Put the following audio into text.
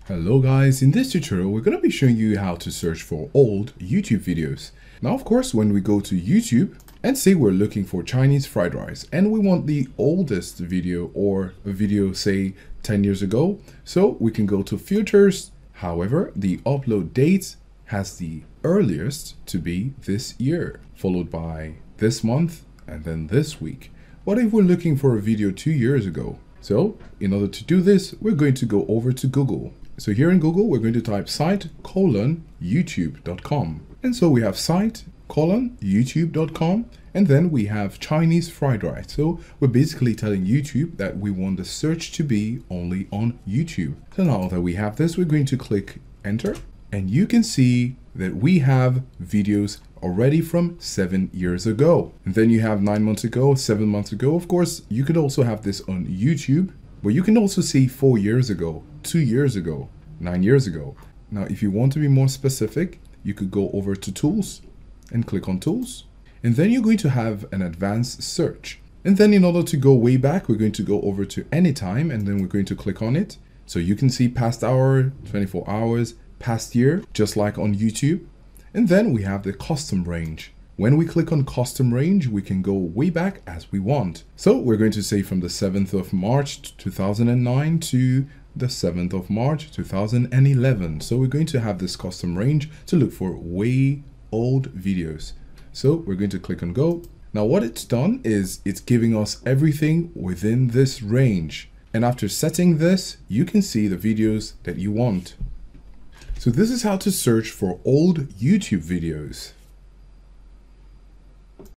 Hello guys, in this tutorial we're going to be showing you how to search for old YouTube videos. Now of course when we go to YouTube and say we're looking for Chinese fried rice and we want the oldest video or a video say 10 years ago, so we can go to filters. However, the upload date has the earliest to be this year, followed by this month and then this week. What if we're looking for a video 2 years ago? So in order to do this, we're going to go over to Google. So here in Google, we're going to type site:/youtube.com. And so we have site:/youtube.com, and then we have Chinese fried rice. So we're basically telling YouTube that we want the search to be only on YouTube. So now that we have this, we're going to click enter, and you can see that we have videos already from 7 years ago. And then you have 9 months ago, 7 months ago. Of course, you could also have this on YouTube, but you can also see 4 years ago, 2 years ago, 9 years ago. Now, if you want to be more specific, you could go over to tools and click on tools. And then you're going to have an advanced search. And then in order to go way back, we're going to go over to anytime, and then we're going to click on it. So you can see past hour, 24 hours, past year, just like on YouTube. And then we have the custom range. When we click on custom range, we can go way back as we want. So we're going to say from the 7th of March 2009 to the 7th of March 2011. So we're going to have this custom range to look for way old videos. So we're going to click on go. Now what it's done is it's giving us everything within this range. And after setting this, you can see the videos that you want. So this is how to search for old YouTube videos.